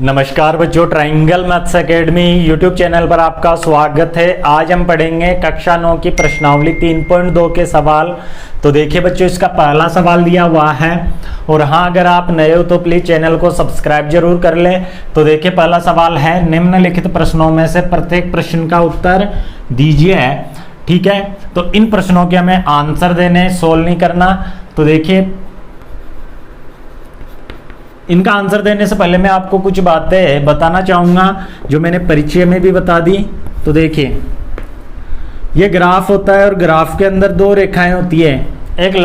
नमस्कार बच्चों, triangle maths academy YouTube channel पर आपका स्वागत है। आज हम पढ़ेंगे कक्षा 9 की प्रश्नावली 3.2 के सवाल। तो देखिए बच्चों, इसका पहला सवाल दिया हुआ है और हाँ, अगर आप नए हो तो प्लीज चैनल को सब्सक्राइब जरूर कर लें। तो देखिए पहला सवाल है, निम्नलिखित प्रश्नों में से प्रत्येक प्रश्न का उत्तर दीजिए। ठीक है, तो इन प्रश्नों के हमें आंसर देने, सोल्व नहीं करना। तो देखिए, इनका आंसर देने से पहले मैं आपको कुछ बातें बताना चाहूंगा जो मैंने परिचय में भी बता दी। तो देखिए, ये ग्राफ होता है और ग्राफ के अंदर दो रेखाएं होती है। एक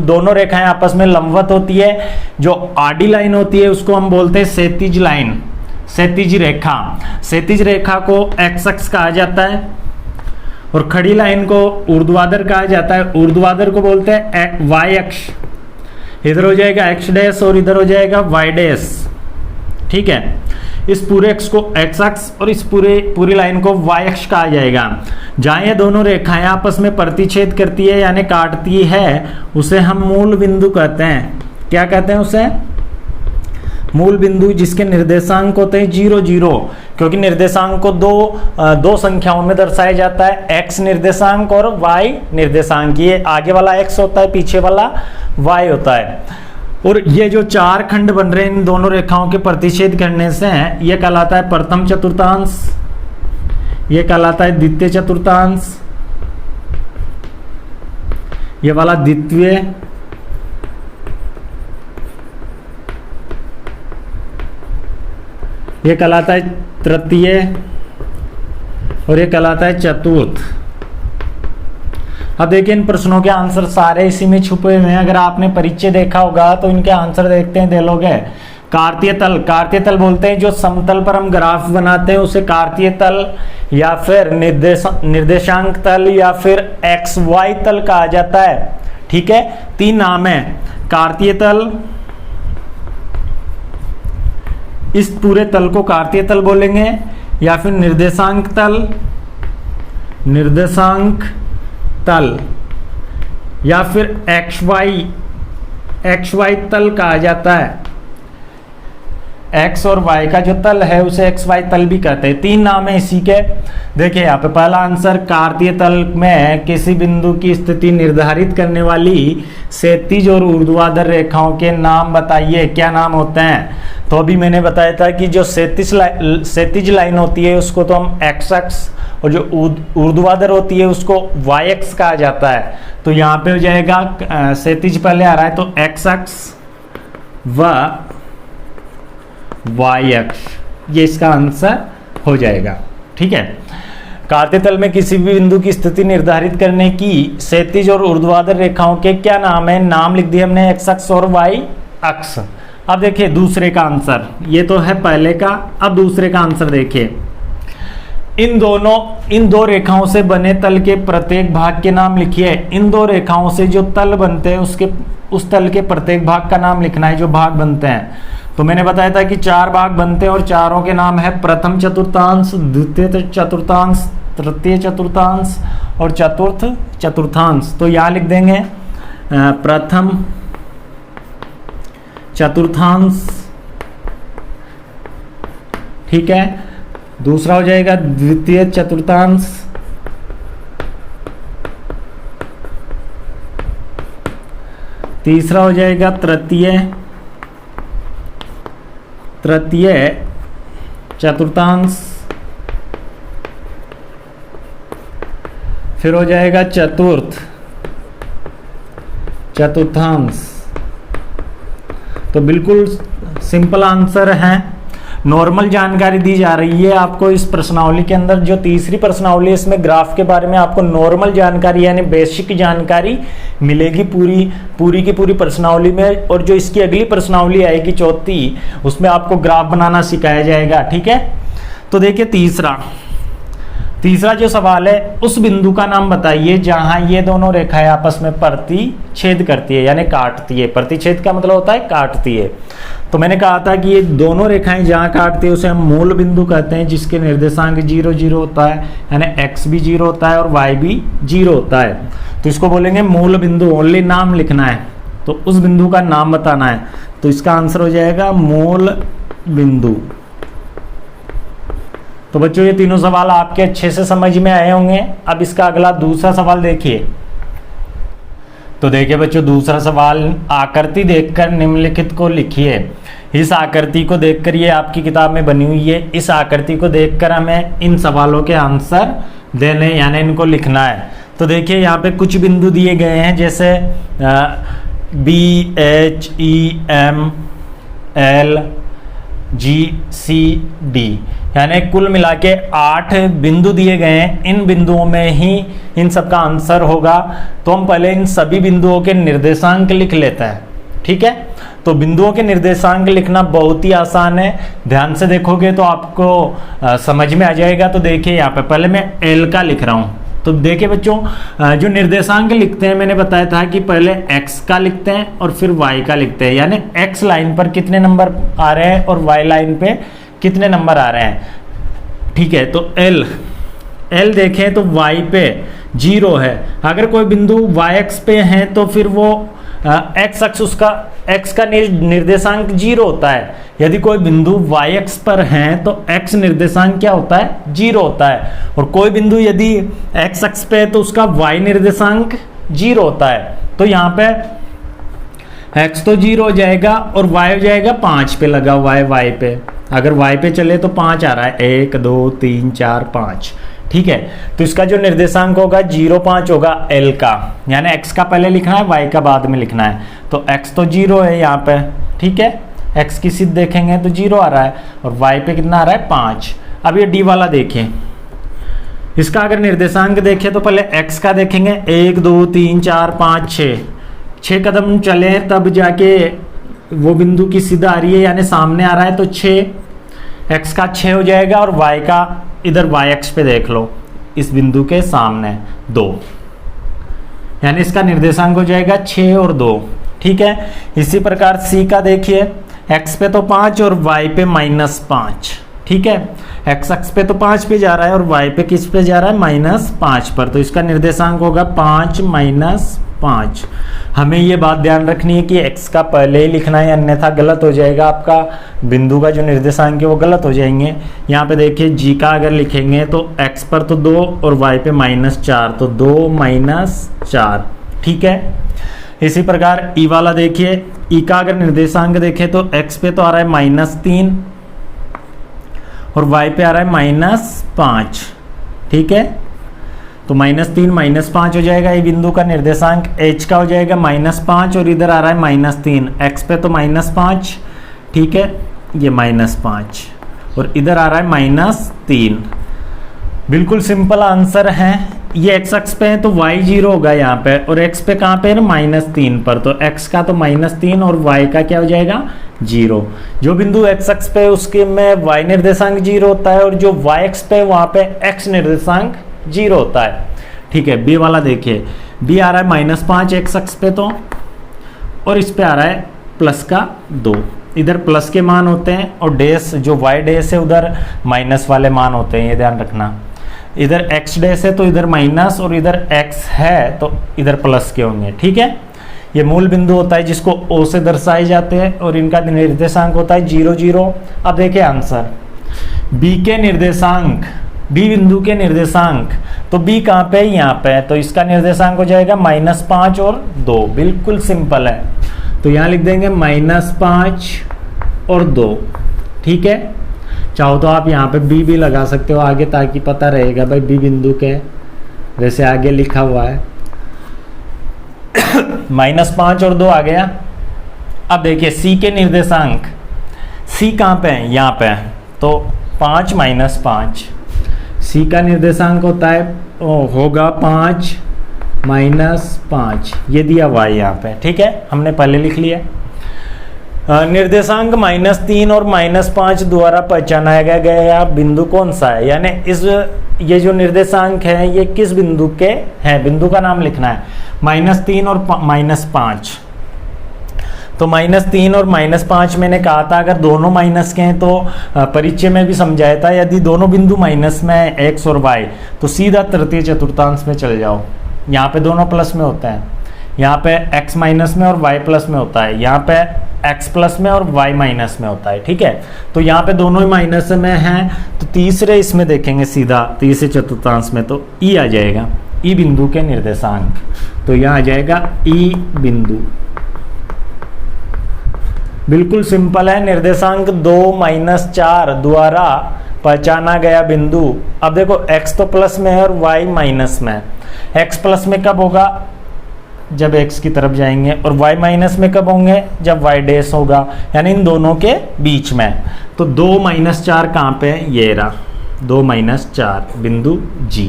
दोनों रेखाएं आपस में लंबवत होती है। जो आडी लाइन होती है उसको हम बोलते हैं क्षैतिज लाइन, क्षैतिज रेखा। क्षैतिज रेखा को एक्स अक्ष कहा जाता है और खड़ी लाइन को ऊर्ध्वाधर कहा जाता है। ऊर्ध्वाधर को बोलते हैं वाई अक्ष। इधर हो जाएगा एक्स डैश और इधर हो जाएगा वाई डैश। ठीक है, इस पूरे एक्स को एक्स अक्ष और इस पूरी लाइन को वाई अक्ष कहा जाएगा। जहां ये दोनों रेखाएं आपस में प्रतिच्छेद करती है यानी काटती है, उसे हम मूल बिंदु कहते हैं। क्या कहते हैं उसे? मूल बिंदु, जिसके निर्देशांक होते हैं 0 0, क्योंकि निर्देशांक को दो संख्याओं में दर्शाया जाता है, x निर्देशांक और y निर्देशांक। ये आगे वाला x होता है, पीछे वाला y होता है। और ये जो चार खंड बन रहे हैं इन दोनों रेखाओं के प्रतिच्छेद करने से, ये कहलाता है प्रथम चतुर्थांश, ये कहलाता है द्वितीय चतुर्थांश, ये वाला द्वितीय, ये कहलाता है तृतीय और ये कहलाता है चतुर्थ। अब देखिए, इन प्रश्नों के आंसर सारे इसी में छुपे हुए हैं। अगर आपने परिचय देखा होगा तो इनके आंसर देखते हैं, दे लोगे। कार्तीय तल, कार्तीय तल बोलते हैं जो समतल पर हम ग्राफ बनाते हैं उसे कार्तीय तल या फिर निर्देशांक तल या फिर एक्स वाई तल कहा जाता है। ठीक है, तीन नाम है, कार्तीय तल, इस पूरे तल को कार्तीय तल बोलेंगे, या फिर निर्देशांक तल, निर्देशांक तल, या फिर एक्स वाई तल कहा जाता है। एक्स और वाई का जो तल है उसे एक्स वाई तल भी कहते हैं। तीन नाम है इसी के। देखिए यहाँ पे पहला आंसर, कार्तीय तल में किसी बिंदु की स्थिति निर्धारित करने वाली क्षैतिज और ऊर्ध्वाधर रेखाओं के नाम बताइए, क्या नाम होते हैं? तो अभी मैंने बताया था कि जो क्षैतिज लाइन होती है उसको तो हम एक्स अक्ष और जो ऊर्ध्वाधर होती है उसको वाई अक्ष कहा जाता है। तो यहाँ पे हो जाएगा क्षैतिज पहले आ रहा है तो एक्स अक्ष व वाई अक्ष, ये इसका आंसर हो जाएगा। ठीक है, कार्तीय तल में किसी भी बिंदु की स्थिति निर्धारित करने की क्षैतिज और ऊर्ध्वाधर रेखाओं के क्या नाम है? नाम लिख दिए हमने, एक्स अक्ष और वाई अक्ष। अब देखिए दूसरे का आंसर, ये तो है पहले का। अब दूसरे का आंसर देखिए, इन दो रेखाओं से बने तल के प्रत्येक भाग के नाम लिखिए। इन दो रेखाओं से जो तल बनते हैं उस तल के प्रत्येक भाग का नाम लिखना है, जो भाग बनते हैं। तो मैंने बताया था कि चार भाग बनते हैं और चारों के नाम है प्रथम चतुर्थांश, द्वितीय चतुर्थांश, तृतीय चतुर्थांश और चतुर्थ चतुर्थांश। तो यहाँ लिख देंगे प्रथम चतुर्थांश। ठीक है, दूसरा हो जाएगा द्वितीय चतुर्थांश, तीसरा हो जाएगा तृतीय चतुर्थांश, फिर हो जाएगा चतुर्थ चतुर्थांश। तो बिल्कुल सिंपल आंसर है। नॉर्मल जानकारी दी जा रही है आपको इस प्रश्नावली के अंदर। जो तीसरी प्रश्नावली है इसमें ग्राफ के बारे में आपको नॉर्मल जानकारी यानी बेसिक जानकारी मिलेगी पूरी की पूरी प्रश्नावली में। और जो इसकी अगली प्रश्नावली आएगी चौथी, उसमें आपको ग्राफ बनाना सिखाया जाएगा। ठीक है, तो देखिए तीसरा जो सवाल है, उस बिंदु का नाम बताइए जहां ये दोनों रेखाएं आपस में प्रतिच्छेद करती है यानी काटती है। प्रतिच्छेद का मतलब होता है काटती है। तो मैंने कहा था कि ये दोनों रेखाएं जहां काटती है उसे हम मूल बिंदु कहते हैं, जिसके निर्देशांक 0 0 होता है, यानी x भी 0 होता है और y भी 0 होता है। तो इसको बोलेंगे मूल बिंदु। ओनली नाम लिखना है, तो उस बिंदु का नाम बताना है। तो इसका आंसर हो जाएगा मूल बिंदु। तो बच्चों ये तीनों सवाल आपके अच्छे से समझ में आए होंगे। अब इसका अगला दूसरा सवाल देखिए। तो देखिए बच्चों, दूसरा सवाल, आकृति देखकर निम्नलिखित को लिखिए। इस आकृति को देखकर, ये आपकी किताब में बनी हुई है, इस आकृति को देखकर हमें इन सवालों के आंसर देने यानी इनको लिखना है। तो देखिए यहाँ पे कुछ बिंदु दिए गए हैं, जैसे BHEML GCD, यानी कुल मिला के 8 बिंदु दिए गए हैं। इन बिंदुओं में ही इन सब का आंसर होगा। तो हम पहले इन सभी बिंदुओं के निर्देशांक लिख लेते हैं, ठीक है। तो बिंदुओं के निर्देशांक लिखना बहुत ही आसान है, ध्यान से देखोगे तो आपको समझ में आ जाएगा। तो देखिए यहाँ पे पहले मैं L का लिख रहा हूँ। तो देखिए बच्चों, जो निर्देशांक लिखते हैं, मैंने बताया था कि पहले x का लिखते हैं और फिर y का लिखते हैं, यानी x लाइन पर कितने नंबर आ रहे हैं और y लाइन पे कितने नंबर आ रहे हैं, ठीक है। तो L देखें तो y पे 0 है। अगर कोई बिंदु y पे है तो फिर वो x अक्ष, उसका x का निर्देशांक 0 होता है। यदि कोई बिंदु y पर है तो x निर्देशांक क्या होता है, 0 होता है। और कोई बिंदु यदि x अक्ष पे है तो उसका y निर्देशांक 0 होता है। तो यहाँ पे x तो 0 हो जाएगा और y हो जाएगा 5 पे लगा हुआ है, y पे। अगर y पे चले तो 5 आ रहा है, 1 2 3 4 5, ठीक है। तो इसका जो निर्देशांक होगा 0 5 होगा L का, यानी x का पहले लिखना है, y का बाद में लिखना है। तो x तो 0 है यहाँ पे, ठीक है। x की सीध देखेंगे तो 0 आ रहा है और y पे कितना आ रहा है, 5। अब ये D वाला देखें, इसका अगर निर्देशांक देखें तो पहले x का देखेंगे, 1 2 3 4 5 6 कदम चले तब जाके वो बिंदु की सीध आ रही है, यानी सामने आ रहा है। तो 6, x का 6 हो जाएगा और y का इधर y अक्ष पे देख लो, इस बिंदु के सामने 2, यानी इसका निर्देशांक हो जाएगा 6 और 2, ठीक है। इसी प्रकार C का देखिए, x पे तो 5 और y पे -5, ठीक है। x अक्ष पे तो 5 पे जा रहा है और y पे किस पे जा रहा है, -5 पर। तो इसका निर्देशांक होगा 5 -5। हमें ये बात ध्यान रखनी है कि x का पहले ही लिखना है, अन्यथा गलत हो जाएगा, आपका बिंदु का जो निर्देशांक है वो गलत हो जाएंगे। यहाँ पे देखिए g का अगर लिखेंगे तो x पर तो 2 और y पे -4, तो 2 -4, ठीक है। इसी प्रकार ई वाला देखिए, ई का अगर निर्देशांक देखें तो x पे तो आ रहा है -3 और y पे आ रहा है -5, ठीक है। तो -3 -5 हो जाएगा ये बिंदु का निर्देशांक। h का हो जाएगा -5 और इधर आ रहा है -3, x पे तो -5, ठीक है, ये -5 और इधर आ रहा है -3। बिल्कुल सिंपल आंसर है। ये x अक्ष पे है तो y 0 होगा यहाँ पे, और x पे कहाँ पे है, -3 पर। तो x का तो -3 और y का क्या हो जाएगा, 0। जो बिंदु x अक्ष पे उसके में y निर्देशांक 0 होता है और जो y अक्ष पे वहाँ पे x निर्देशांक 0 होता है, ठीक है। b वाला देखिए, b आ रहा है -5 x अक्ष पे तो, और इस पे आ रहा है +2। इधर प्लस के मान होते हैं और डैश जो y डैश है उधर माइनस वाले मान होते हैं, ये ध्यान रखना। इधर x डैश है तो इधर माइनस और इधर x है तो इधर प्लस के होंगे, ठीक है। ये मूल बिंदु होता है जिसको O से दर्शाए जाते हैं और इनका निर्देशांक होता है 0 0। अब देखिए आंसर, B के निर्देशांक, B बिंदु के निर्देशांक, तो B कहाँ पे है, यहाँ पे है। तो इसका निर्देशांक हो जाएगा -5 और 2, बिल्कुल सिंपल है। तो यहाँ लिख देंगे -5 और 2, ठीक है। चाहो तो आप यहाँ पे B भी लगा सकते हो आगे, ताकि पता रहेगा भाई B बिंदु के वैसे आगे लिखा हुआ है। -5 और 2 आ गया। अब देखिए C के निर्देशांक, C कहाँ पे है, यहाँ पे है। तो 5 -5, C का निर्देशांक होता है होगा 5 -5, ये दिया हुआ है यहाँ पे, ठीक है, हमने पहले लिख लिया। निर्देशांक -3 और -5 द्वारा पहचाना गया बिंदु कौन सा है, यानी ये जो निर्देशांक है ये किस बिंदु के हैं, बिंदु का नाम लिखना है। -3 और -5, तो -3 और -5 मैंने कहा था अगर दोनों माइनस के हैं तो परिचय में भी समझाया था, यदि दोनों बिंदु माइनस में है x और y तो सीधा तृतीय चतुर्थांश में चले जाओ, यहाँ पे दोनों प्लस में होता है। यहाँ पे x माइनस में और y प्लस में होता है, यहाँ पे x प्लस में और y माइनस में होता है। ठीक है, तो यहाँ पे दोनों ही माइनस में हैं, तो तीसरे इसमें देखेंगे सीधा तीसरे चतुर्थांश में तो e आ जाएगा, e बिंदु के निर्देशांक, तो यहाँ आ जाएगा e बिंदु। बिल्कुल सिंपल है, निर्देशांक 2-4 द्वारा पहचाना गया बिंदु। अब देखो x तो प्लस में है और y माइनस में है। x प्लस में कब होगा, जब x की तरफ जाएंगे, और y माइनस में कब होंगे, जब y डैश होगा, यानी इन दोनों के बीच में। तो 2-4 कहाँ पे है, ये रहा 2-4 बिंदु G।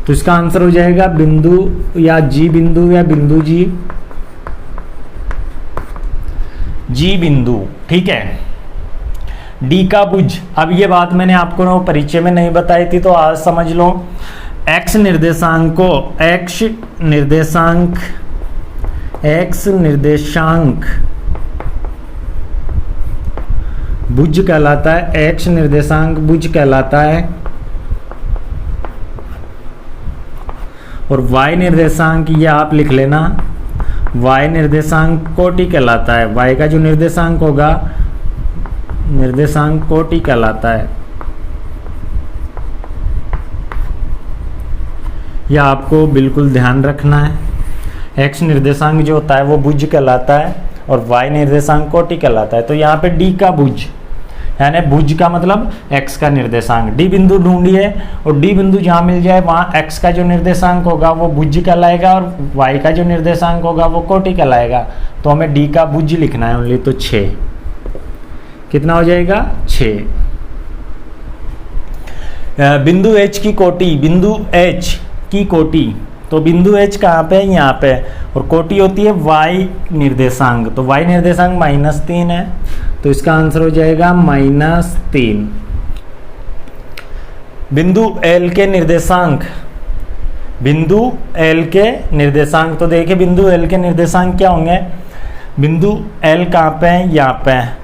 तो इसका आंसर हो जाएगा बिंदु या G बिंदु या बिंदु G बिंदु। ठीक है, D का भुज। अब ये बात मैंने आपको परिचय में नहीं बताई थी, तो आज समझ लो। x निर्देशांक को x निर्देशांक भुज कहलाता है, x निर्देशांक भुज कहलाता है, और y निर्देशांक ये आप लिख लेना, y निर्देशांक कोटि कहलाता है। y का जो निर्देशांक होगा, निर्देशांक कोटि कहलाता है। यह आपको बिल्कुल ध्यान रखना है। x निर्देशांक जो होता है वो भुज कहलाता है और y निर्देशांक कोटि कहलाता है। तो यहाँ पे d का भुज, यानी भुज का मतलब x का निर्देशांक। d बिंदु ढूंढिए और d बिंदु जहाँ मिल जाए वहाँ x का जो निर्देशांक होगा वो भुज कहलाएगा और y का जो निर्देशांक होगा वो कोटि कहलाएगा। तो हमें d का भुज लिखना है ओनली, तो 6 कितना हो जाएगा, 6। बिंदु h की कोटि, बिंदु h की कोटि, तो बिंदु h कहाँ पे है, यहाँ पे, और कोटि होती है y निर्देशांक, तो y निर्देशांक -3 है, तो इसका आंसर हो जाएगा -3। बिंदु L के निर्देशांक, बिंदु L के निर्देशांक, तो देखिए बिंदु L के निर्देशांक क्या होंगे, बिंदु L कहाँ पे है, यहाँ पे है,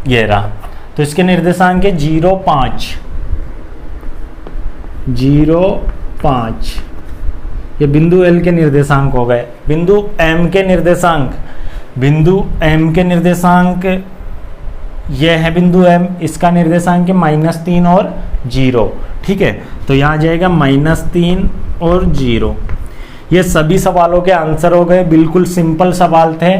ये रहा, तो इसके निर्देशांक है 0-5, ये बिंदु L के निर्देशांक हो गए। बिंदु M के निर्देशांक, बिंदु M के निर्देशांक ये है बिंदु M, इसका निर्देशांक है -3 और 0। ठीक है, तो यहाँ जाएगा -3 और 0। ये सभी सवालों के आंसर हो गए, बिल्कुल सिंपल सवाल थे।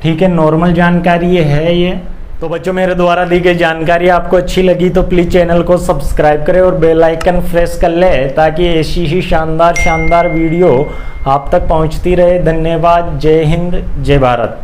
ठीक है, नॉर्मल जानकारी ये है ये। तो बच्चों, मेरे द्वारा दी गई जानकारी आपको अच्छी लगी तो प्लीज़ चैनल को सब्सक्राइब करें और बेल आइकन प्रेस कर ले, ताकि ऐसी ही शानदार वीडियो आप तक पहुंचती रहे। धन्यवाद। जय हिंद, जय भारत।